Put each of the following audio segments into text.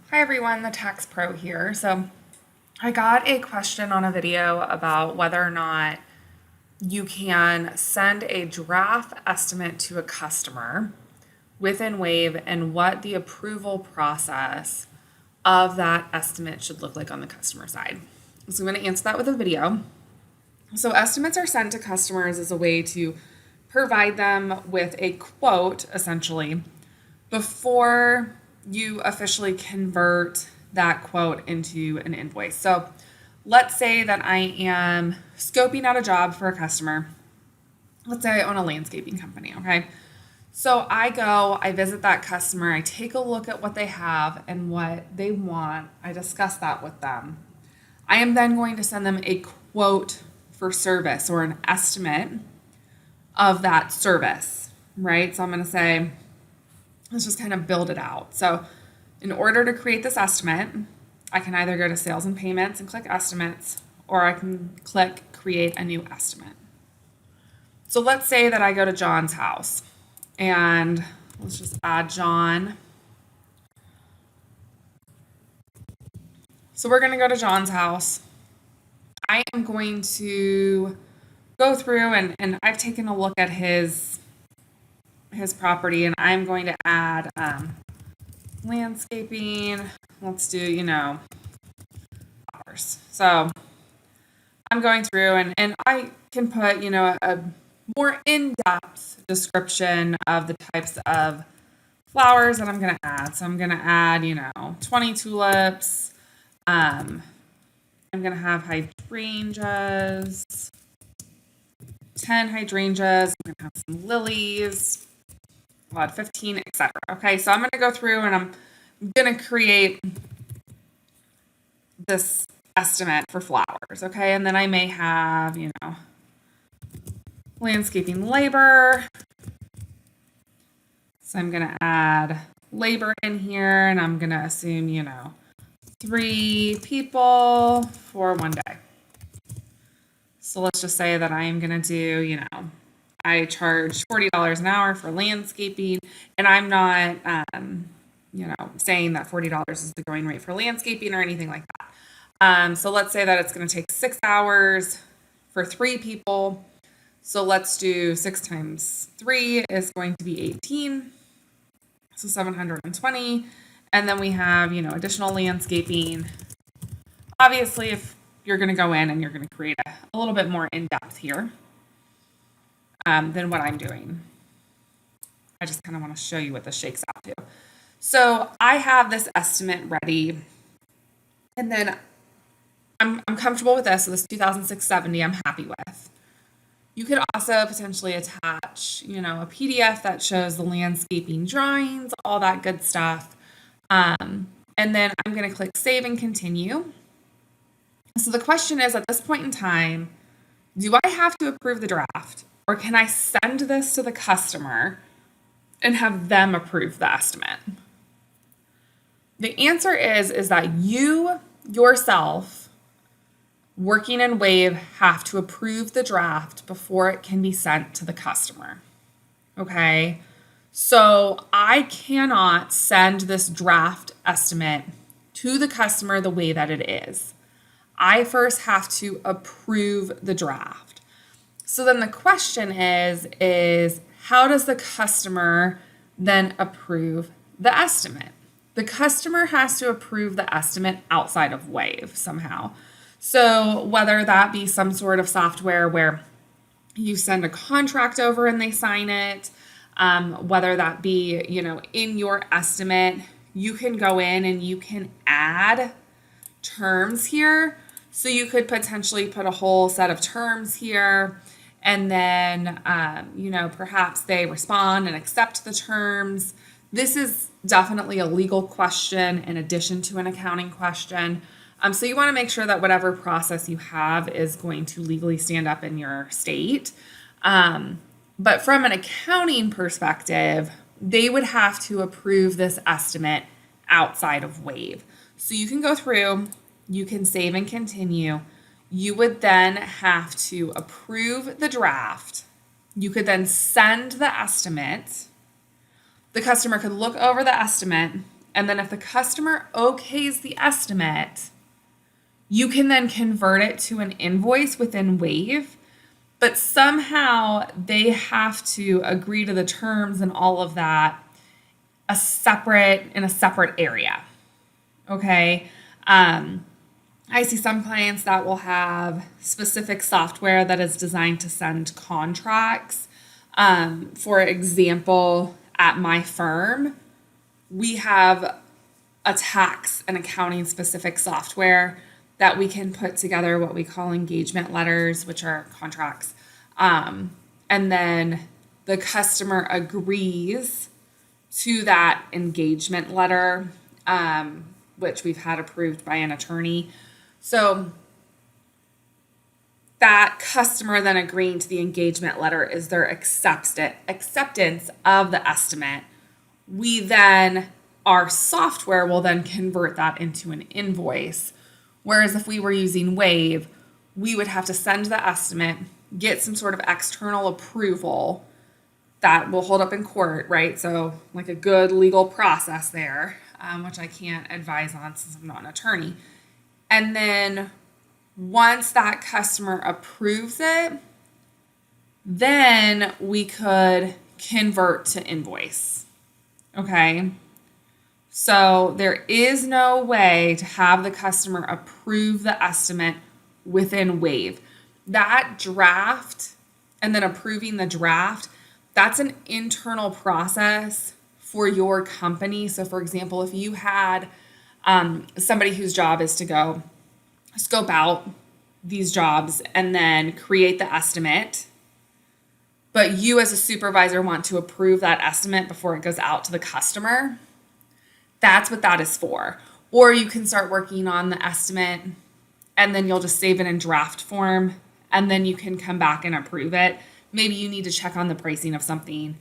Hi everyone, the Tax Pro here. So I got a question on a video about whether or not you can send a draft estimate to a customer within Wave and what the approval process of that estimate should look like on the customer side. So I'm going to answer that with a video. So estimates are sent to customers as a way to provide them with a quote, essentially, before you officially convert that quote into an invoice. So let's say that I am scoping out a job for a customer. Let's say I own a landscaping company, okay? So I visit that customer, I take a look at what they have and what they want. I discuss that with them. I am then going to send them a quote for service or an estimate of that service, right? So I'm going to say, let's just kind of build it out. So in order to create this estimate, I can either go to sales and payments and click estimates, or I can click create a new estimate. So let's say that I go to John's house and let's just add John. So we're going to go to John's house. I am going to go through and I've taken a look at his property, and I'm going to add landscaping. Let's do, flowers. So I'm going through and I can put, a more in-depth description of the types of flowers that I'm going to add. So I'm going to add, 20 tulips. I'm going to have hydrangeas, 10 hydrangeas. I'm going to have some lilies. I'll add 15, etc. Okay, so I'm going to go through and I'm going to create this estimate for flowers. Okay, and then I may have, landscaping labor. So I'm going to add labor in here, and I'm going to assume, 3 people for one day. So let's just say that I'm going to do, I charge $40 an hour for landscaping, and I'm not, saying that $40 is the going rate for landscaping or anything like that. So let's say that it's going to take 6 hours for 3 people. So let's do 6 times 3 is going to be 18. So 720. And then we have, additional landscaping. Obviously, if you're going to go in and you're going to create a little bit more in-depth here than what I'm doing. I just kind of want to show you what this shakes out to. So I have this estimate ready. And then I'm comfortable with this. So this 2006-70 I'm happy with. You could also potentially attach, a PDF that shows the landscaping drawings, all that good stuff. And then I'm going to click save and continue. So the question is, at this point in time, do I have to approve the draft, or can I send this to the customer and have them approve the estimate? The answer is that you yourself, working in Wave, have to approve the draft before it can be sent to the customer. Okay? So I cannot send this draft estimate to the customer the way that it is. I first have to approve the draft. So then the question is how does the customer then approve the estimate? The customer has to approve the estimate outside of Wave somehow. So whether that be some sort of software where you send a contract over and they sign it, whether that be, in your estimate, you can go in and you can add terms here. So you could potentially put a whole set of terms here, and then, perhaps they respond and accept the terms. This is definitely a legal question in addition to an accounting question. So you want to make sure that whatever process you have is going to legally stand up in your state. But from an accounting perspective, they would have to approve this estimate outside of Wave. So you can go through, you can save and continue. You would then have to approve the draft. You could then send the estimate. The customer could look over the estimate And then if the customer okays the estimate, you can then convert it to an invoice within Wave, but somehow they have to agree to the terms and all of that in a separate area. Okay. I see some clients that will have specific software that is designed to send contracts. For example, at my firm, we have a tax and accounting specific software that we can put together what we call engagement letters, which are contracts. And then the customer agrees to that engagement letter, which we've had approved by an attorney. So that customer then agreeing to the engagement letter is their acceptance of the estimate. We then, our software will then convert that into an invoice. Whereas if we were using Wave, we would have to send the estimate, get some sort of external approval that will hold up in court, right? So like a good legal process there, which I can't advise on since I'm not an attorney. And then once that customer approves it, then we could convert to invoice. Okay. So there is no way to have the customer approve the estimate within Wave. That draft and then approving the draft, that's an internal process for your company. So for example, if you had somebody whose job is to go scope out these jobs and then create the estimate, but you as a supervisor want to approve that estimate before it goes out to the customer, that's what that is for. Or you can start working on the estimate and then you'll just save it in draft form and then you can come back and approve it. Maybe you need to check on the pricing of something.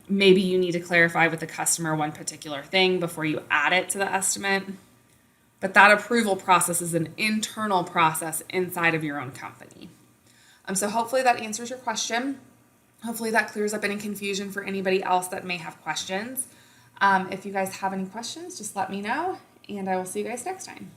Maybe you need to clarify with the customer one particular thing before you add it to the estimate. But that approval process is an internal process inside of your own company. So hopefully that answers your question. Hopefully that clears up any confusion for anybody else that may have questions. If you guys have any questions, just let me know, and I will see you guys next time.